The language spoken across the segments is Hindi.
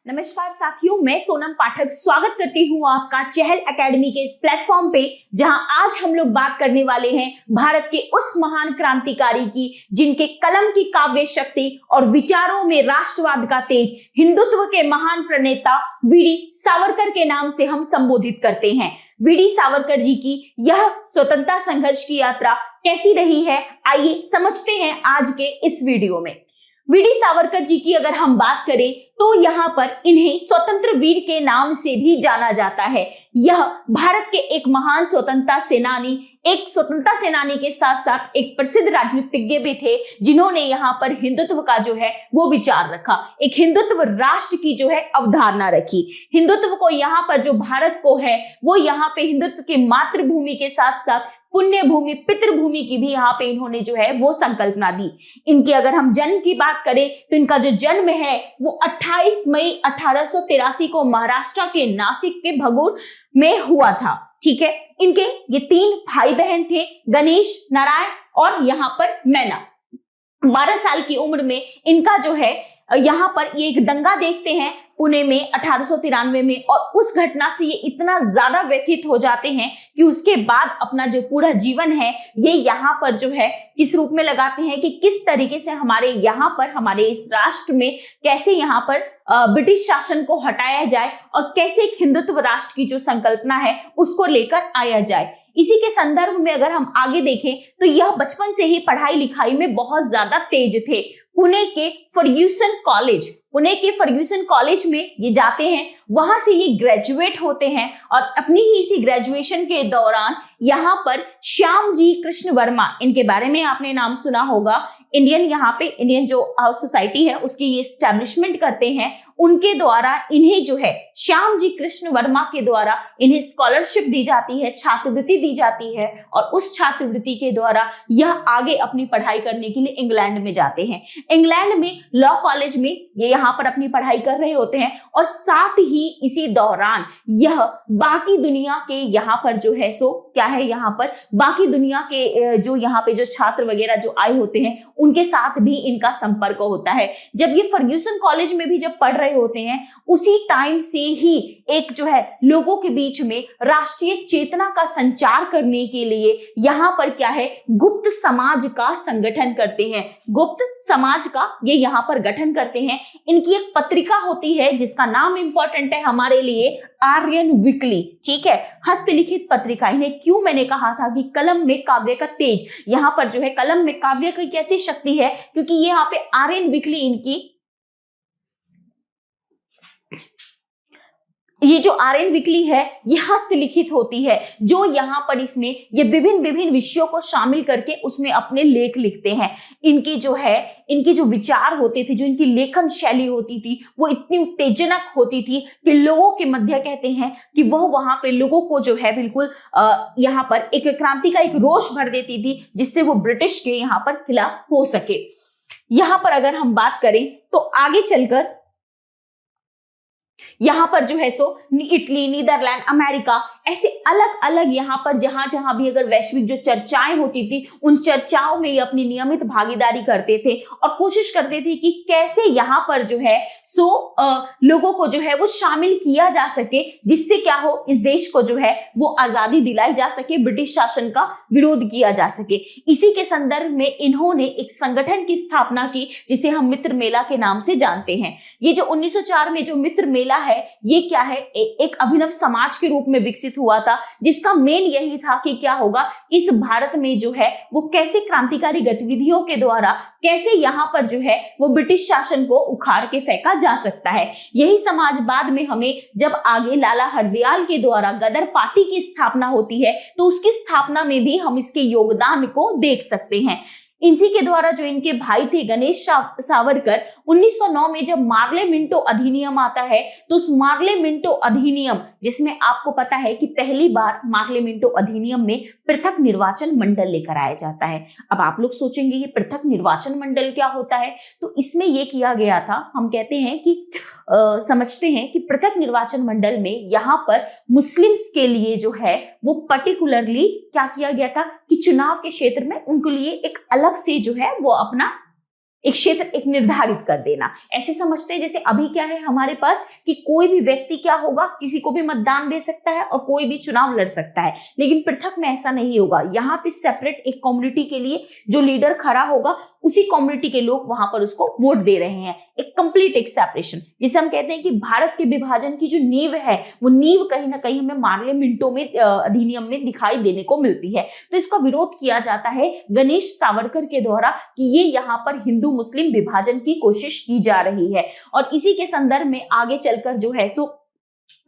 नमस्कार साथियों, मैं सोनम पाठक स्वागत करती हूँ आपका चहल एकेडमी के इस प्लेटफॉर्म पे, जहां आज हम लोग बात करने वाले हैं भारत के उस महान क्रांतिकारी की जिनके कलम की काव्य शक्ति और विचारों में राष्ट्रवाद का तेज हिंदुत्व के महान प्रणेता वीडी सावरकर के नाम से हम संबोधित करते हैं। वीडी सावरकर जी की यह स्वतंत्रता संघर्ष की यात्रा कैसी रही है, आइए समझते हैं आज के इस वीडियो में। वीडी सावरकर जी की अगर हम बात करें तो यहाँ पर इन्हें स्वतंत्र वीर के नाम से भी जाना जाता है। यह भारत के एक महान स्वतंत्रता सेनानी के साथ साथ एक प्रसिद्ध राजनीतिज्ञ भी थे, जिन्होंने यहाँ पर हिंदुत्व का जो है वो विचार रखा, एक हिंदुत्व राष्ट्र की जो है अवधारणा रखी। हिंदुत्व को यहाँ पर जो भारत को है वो यहाँ पे हिंदुत्व की मातृभूमि के साथ साथ पुण्य भूमि पितृभूमि की भी यहाँ पे इन्होंने जो है वो संकल्पना दी। इनकी अगर हम जन्म की बात करें तो इनका जो जन्म है वो 28 मई 1883 को महाराष्ट्र के नासिक के भगूर में हुआ था। ठीक है, इनके ये 3 भाई बहन थे, गणेश, नारायण और यहाँ पर मैना। 12 साल की उम्र में इनका जो है यहाँ पर ये एक दंगा देखते हैं पुणे में 1893 में, और उस घटना से ये इतना ज्यादा व्यथित हो जाते हैं कि उसके बाद अपना जो पूरा जीवन है ये यहाँ पर जो है किस रूप में लगाते हैं कि किस तरीके से हमारे यहाँ पर हमारे इस राष्ट्र में कैसे यहाँ पर ब्रिटिश शासन को हटाया जाए और कैसे एक हिंदुत्व राष्ट्र की जो संकल्पना है उसको लेकर आया जाए। इसी के संदर्भ में अगर हम आगे देखें तो यह बचपन से ही पढ़ाई लिखाई में बहुत ज्यादा तेज थे। पुणे के फर्ग्यूसन कॉलेज में ये जाते हैं, वहां से ये ग्रेजुएट होते हैं और अपनी ही इसी ग्रेजुएशन के दौरान यहाँ पर श्यामजी कृष्ण वर्मा, इनके बारे में आपने नाम सुना होगा, इंडियन जो हाउस सोसाइटी है उसकी ये एस्टैब्लिशमेंट करते हैं। उनके द्वारा इन्हें जो है श्यामजी कृष्ण वर्मा के द्वारा इन्हें स्कॉलरशिप दी जाती है, छात्रवृत्ति दी जाती है, और उस छात्रवृत्ति के द्वारा यह आगे अपनी पढ़ाई करने के लिए इंग्लैंड में जाते हैं। इंग्लैंड में लॉ कॉलेज में ये यहाँ पर अपनी पढ़ाई कर रहे होते हैं, और साथ ही इसी दौरान यह बाकी दुनिया के यहाँ पर जो है सो क्या है, यहाँ पर बाकी दुनिया के जो यहाँ पे जो छात्र वगैरह जो आए होते हैं उनके साथ भी इनका संपर्क होता है। जब ये फर्ग्यूसन कॉलेज में भी जब पढ़ रहे होते हैं उसी टाइम से ही एक जो है लोगों के बीच में राष्ट्रीय चेतना का संचार करने के लिए यहाँ पर क्या है गुप्त समाज का संगठन करते हैं। गुप्त समाज का ये यहाँ पर गठन करते हैं। इनकी एक पत्रिका होती है जिसका नाम इंपॉर्टेंट है हमारे लिए, आर्यन वीकली। ठीक है, हस्तलिखित पत्रिका। इन्हें क्यों मैंने कहा था कि कलम में काव्य का तेज, यहाँ पर जो है कलम में काव्य की कैसी शक्ति है, क्योंकि ये यहाँ पे आर्यन वीकली इनकी ये जो आर्यन वीकली है ये हस्तलिखित होती है, जो यहाँ पर इसमें ये विभिन्न विषयों को शामिल करके उसमें अपने लेख लिखते हैं। इनकी जो विचार होते थे, जो इनकी लेखन शैली होती थी वो इतनी उत्तेजनक होती थी कि लोगों के मध्य कहते हैं कि वह वहां पे लोगों को जो है बिल्कुल यहाँ पर एक क्रांति का एक रोष भर देती थी, जिससे वो ब्रिटिश के यहाँ पर खिलाफ हो सके। यहाँ पर अगर हम बात करें तो आगे चलकर यहाँ पर जो है सो इटली, नीदरलैंड, अमेरिका, ऐसे अलग अलग यहाँ पर जहां भी अगर वैश्विक जो चर्चाएं होती थी उन चर्चाओं में ये अपनी नियमित भागीदारी करते थे और कोशिश करते थे कि कैसे यहाँ पर जो है सो लोगों को जो है वो शामिल किया जा सके, जिससे क्या हो इस देश को जो है वो आजादी दिलाई जा सके, ब्रिटिश शासन का विरोध किया जा सके। इसी के संदर्भ में इन्होंने एक संगठन की स्थापना की जिसे हम मित्र मेला के नाम से जानते हैं। ये जो 1904 में जो मित्र मेला है ये क्या है, एक अभिनव समाज के रूप में विकसित हुआ था, जिसका मेन यही था कि क्या होगा इस भारत में जो है वो कैसे क्रांतिकारी गतिविधियों के द्वारा कैसे यहाँ पर जो है वो ब्रिटिश शासन को उखाड़ के फेंका जा सकता है। यही समाज बाद में हमें जब आगे लाला हरदयाल के द्वारा गदर पार्टी की स्थापना होती है तो उसकी स्थापना में भी हम इसके योगदान को देख सकते हैं। इसी के द्वारा जो इनके भाई थे गणेश सावरकर, 1909 में जब मार्ले मिंटो अधिनियम आता है तो उस मार्ले मिंटो अधिनियम, जिसमें आपको पता है कि पहली बार मार्ले मिंटो अधिनियम में पृथक निर्वाचन मंडल लेकर आया जाता है। अब आप लोग सोचेंगे ये पृथक निर्वाचन मंडल क्या होता है, तो इसमें ये किया गया था, हम कहते हैं कि समझते हैं कि पृथक निर्वाचन मंडल में यहाँ पर मुस्लिम्स के लिए जो है वो पर्टिकुलरली क्या किया गया था कि चुनाव के क्षेत्र में उनके लिए एक अलग से जो है वो अपना एक क्षेत्र एक निर्धारित कर देना। ऐसे समझते हैं जैसे अभी क्या है हमारे पास कि कोई भी व्यक्ति क्या होगा, किसी को भी मतदान दे सकता है और कोई भी चुनाव लड़ सकता है, लेकिन पृथक में ऐसा नहीं होगा। यहाँ पे सेपरेट एक कम्युनिटी के लिए जो लीडर खड़ा होगा उसी कम्युनिटी के लोग वहां पर उसको वोट दे रहे हैं। एक कंप्लीट एक सेपरेशन, जिसे हम कहते हैं कि भारत के विभाजन की जो नींव है वो नींव कहीं ना कहीं हमें मार्ले मिंटो में अधिनियम में दिखाई देने को मिलती है। तो इसका विरोध किया जाता है गणेश सावरकर के द्वारा कि ये यहाँ पर हिंदू मुस्लिम विभाजन की कोशिश की जा रही है। और इसी के संदर्भ में आगे चलकर जो है सो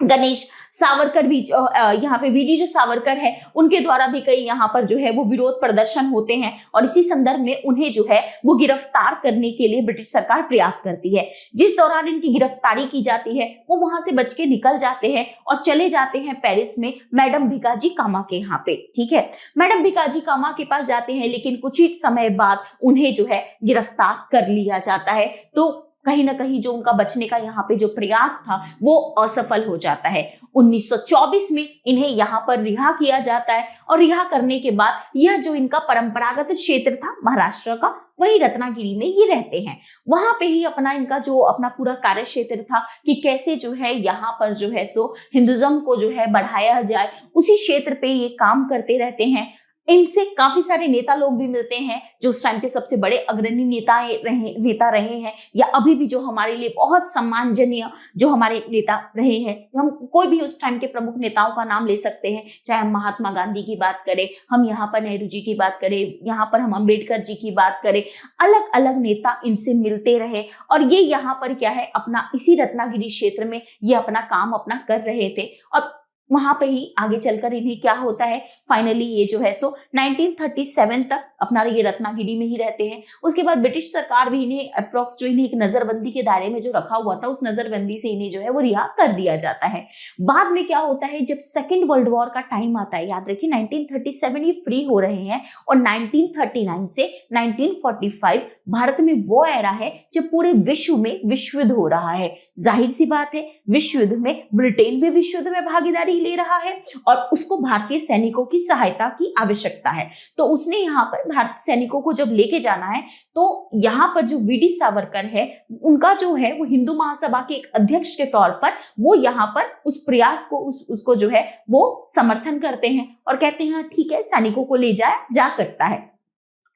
गणेश सावरकर भी यहाँ पे वीडी जो सावरकर है उनके द्वारा भी कई यहाँ पर जो है वो विरोध प्रदर्शन होते हैं और इसी संदर्भ में उन्हें जो है वो गिरफ्तार करने के लिए ब्रिटिश सरकार प्रयास करती है। जिस दौरान इनकी गिरफ्तारी की जाती है वो वहां से बच के निकल जाते हैं और चले जाते हैं पेरिस में मैडम भिकाजी कामा के यहाँ पे। ठीक है, मैडम भिकाजी कामा के पास जाते हैं, लेकिन कुछ ही समय बाद उन्हें जो है गिरफ्तार कर लिया जाता है। तो कहीं ना कहीं जो उनका बचने का यहाँ पे जो प्रयास था वो असफल हो जाता है। 1924 में इन्हें यहाँ पर रिहा किया जाता है और रिहा करने के बाद यह जो इनका परंपरागत क्षेत्र था महाराष्ट्र का, वही रत्नागिरी में ये रहते हैं। वहां पे ही अपना इनका जो अपना पूरा कार्य क्षेत्र था कि कैसे जो है यहाँ पर जो है सो हिंदुज्म को जो है बढ़ाया जाए, उसी क्षेत्र पे ये काम करते रहते हैं। इनसे काफी सारे नेता लोग भी मिलते हैं जो उस टाइम के सबसे बड़े अग्रणी नेता रहे हैं, या अभी भी जो हमारे लिए बहुत सम्मानजनीय जो हमारे नेता रहे हैं। हम कोई भी उस टाइम के प्रमुख नेताओं का नाम ले सकते हैं, चाहे हम महात्मा गांधी की बात करें, हम यहाँ पर नेहरू जी की बात करें, यहाँ पर हम अम्बेडकर जी की बात करें। अलग अलग नेता इनसे मिलते रहे और ये यहाँ पर क्या है अपना इसी रत्नागिरी क्षेत्र में ये अपना काम अपना कर रहे थे। और वहां पे ही आगे चलकर इन्हें क्या होता है, फाइनली ये जो है सो 1937 तक अपना ये रत्नागिरी में ही रहते हैं। उसके बाद ब्रिटिश सरकार भी इन्हें अप्रोक्स जो इन्हें एक नजरबंदी के दायरे में जो रखा हुआ था, उस नजरबंदी से इन्हें जो है वो रिहा कर दिया जाता है। बाद में क्या होता है, जब सेकेंड वर्ल्ड वॉर का टाइम आता है, याद रखिए 1937 ये फ्री हो रहे हैं और 1939 से 1945 भारत में वो एरा है जब पूरे विश्व में विश्व युद्ध हो रहा है। जाहिर सी बात है विश्व युद्ध में ब्रिटेन भी विश्व युद्ध में भागीदारी ले रहा है और उसको भारतीय सैनिकों की सहायता की आवश्यकता है। तो उसने यहाँ पर भारतीय सैनिकों को जब लेके जाना है तो यहाँ पर जो वीडी सावरकर है उनका जो है वो हिंदू महासभा के एक अध्यक्ष के तौर पर वो यहाँ पर उस प्रयास को उसको जो है वो समर्थन करते हैं और कहते हैं ठीक है सैनिकों को ले जाया जा सकता है।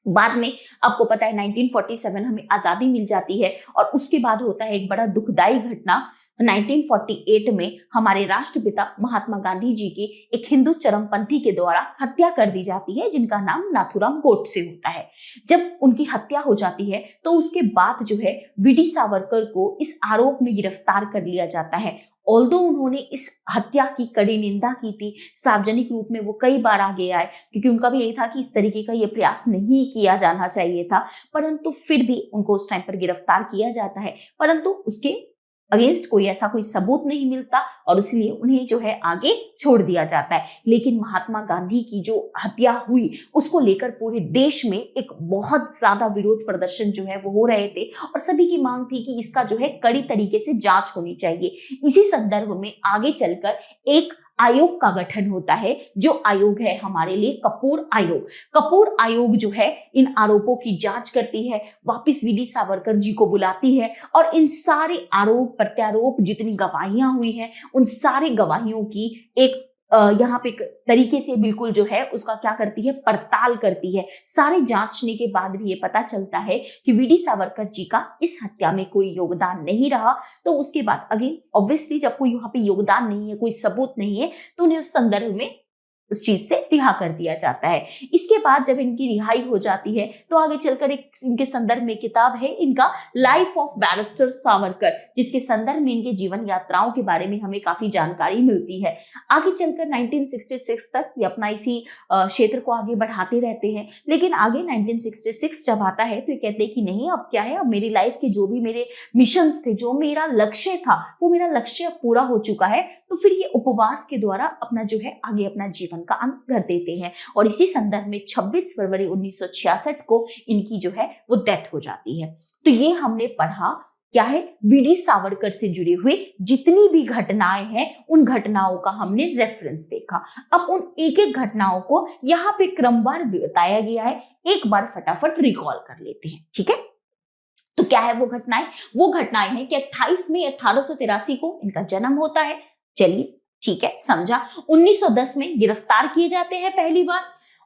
बाद में आपको पता है 1947 हमें आजादी मिल जाती है और उसके बाद होता है एक बड़ा दुखदाई घटना। 1948 में हमारे राष्ट्रपिता महात्मा गांधी जी की एक हिंदू चरमपंथी के द्वारा हत्या कर दी जाती है, जिनका नाम नाथूराम गोडसे होता है। जब उनकी हत्या हो जाती है तो उसके बाद जो है वीडी सावरकर को इस आरोप में गिरफ्तार कर लिया जाता है। ऑल्दो उन्होंने इस हत्या की कड़ी निंदा की थी, सार्वजनिक रूप में वो कई बार आगे आए क्योंकि उनका भी यही था कि इस तरीके का ये प्रयास नहीं किया जाना चाहिए था, परंतु फिर भी उनको उस टाइम पर गिरफ्तार किया जाता है, परंतु उसके अगेंस्ट कोई ऐसा कोई सबूत नहीं मिलता और इसलिए उन्हें जो है आगे छोड़ दिया जाता है। लेकिन महात्मा गांधी की जो हत्या हुई उसको लेकर पूरे देश में एक बहुत ज्यादा विरोध प्रदर्शन जो है वो हो रहे थे और सभी की मांग थी कि इसका जो है कड़ी तरीके से जांच होनी चाहिए। इसी संदर्भ में आगे चलकर एक आयोग का गठन होता है, जो आयोग है हमारे लिए कपूर आयोग। कपूर आयोग जो है इन आरोपों की जांच करती है, वापिस वीडी सावरकर जी को बुलाती है और इन सारे आरोप प्रत्यारोप जितनी गवाहियां हुई हैं उन सारे गवाहियों की एक यहाँ पे एक तरीके से बिल्कुल जो है उसका क्या करती है, पड़ताल करती है। सारे जांचने के बाद भी ये पता चलता है कि वीडी सावरकर जी का इस हत्या में कोई योगदान नहीं रहा। तो उसके बाद अगेन ऑब्वियसली जब कोई यहाँ पे योगदान नहीं है, कोई सबूत नहीं है, तो उन्हें उस संदर्भ में उस चीज से रिहा कर दिया जाता है। इसके बाद जब इनकी रिहाई हो जाती है तो आगे चलकर एक इनके संदर्भ में किताब है इनका लाइफ ऑफ बैरिस्टर सावरकर, जिसके संदर्भ में इनके जीवन यात्राओं के बारे में हमें काफी जानकारी मिलती है। आगे चलकर 1966 तक ये अपना इसी क्षेत्र को आगे बढ़ाते रहते हैं, लेकिन आगे 1966 जब आता है तो ये कहते हैं कि नहीं अब क्या है, अब मेरी लाइफ के जो भी मेरे मिशंस थे, जो मेरा लक्ष्य था, वो मेरा लक्ष्य पूरा हो चुका है। तो फिर ये उपवास के द्वारा अपना जो है आगे अपना जीवन का अंत कर देते हैं और इसी संदर्भ में 26 फरवरी 1966 को इनकी जो है वो डेथ हो जाती है। तो ये हमने पढ़ा क्या है, वीडी सावरकर से जुड़े हुए जितनी भी घटनाएं हैं उन घटनाओं का हमने रेफरेंस देखा। अब उन एक एक घटनाओं को यहाँ पे क्रमवार बताया गया है, एक बार फटाफट रिकॉल कर लेते हैं। ठीक है, तो क्या है वो घटनाएं? वो घटनाएं हैं कि 28 मई 1883 को इनका जन्म होता है। चलिए ठीक है, समझा। 1910 में गिरफ्तार किए जाते हैं पहली बार।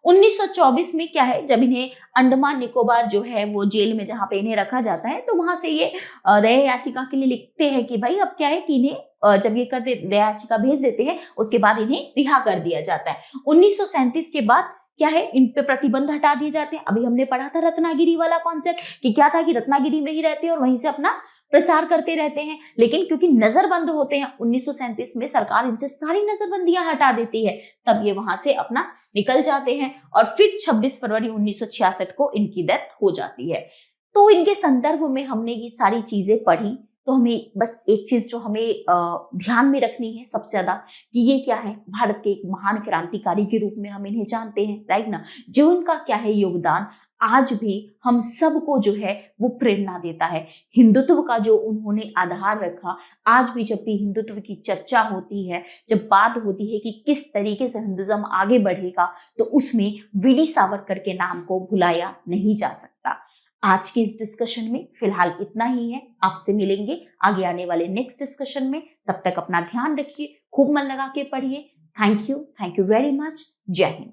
1924 में क्या है, जब इन्हें अंडमान निकोबार जो है वो जेल में जहां पे इन्हें रखा जाता है, तो वहां से ये दया याचिका के लिए लिखते हैं कि भाई अब क्या है कि इन्हें जब ये कर दे दया याचिका भेज देते हैं, उसके बाद इन्हें रिहा कर दिया जाता है। 1937 के बाद क्या है, इन पे प्रतिबंध हटा दिए जाते हैं। अभी हमने पढ़ा था रत्नागिरी वाला कॉन्सेप्ट कि क्या था कि रत्नागिरी में ही रहते हैं और वहीं से अपना प्रसार करते रहते हैं, लेकिन क्योंकि नजरबंद होते हैं 1937 में सरकार इनसे सारी नजरबंदियां हटा देती है, तब ये वहां से अपना निकल जाते हैं और फिर 26 फरवरी 1966 को इनकी डेथ हो जाती है। तो इनके संदर्भ में हमने ये सारी चीजें पढ़ी, तो हमें बस एक चीज जो हमें ध्यान में रखनी है सबसे ज्यादा कि ये क्या है, भारत के एक महान क्रांतिकारी के रूप में हम इन्हें जानते हैं, राइट ना। जो उनका क्या है योगदान आज भी हम सबको जो है वो प्रेरणा देता है। हिंदुत्व का जो उन्होंने आधार रखा, आज भी जब भी हिंदुत्व की चर्चा होती है, जब बात होती है कि किस तरीके से हिंदुज्म आगे बढ़ेगा, तो उसमें वीडी सावरकर के नाम को भुलाया नहीं जा सकता। आज के इस डिस्कशन में फिलहाल इतना ही है। आपसे मिलेंगे आगे आने वाले नेक्स्ट डिस्कशन में। तब तक अपना ध्यान रखिए, खूब मन लगा के पढ़िए। Thank you very much. जय हिंद।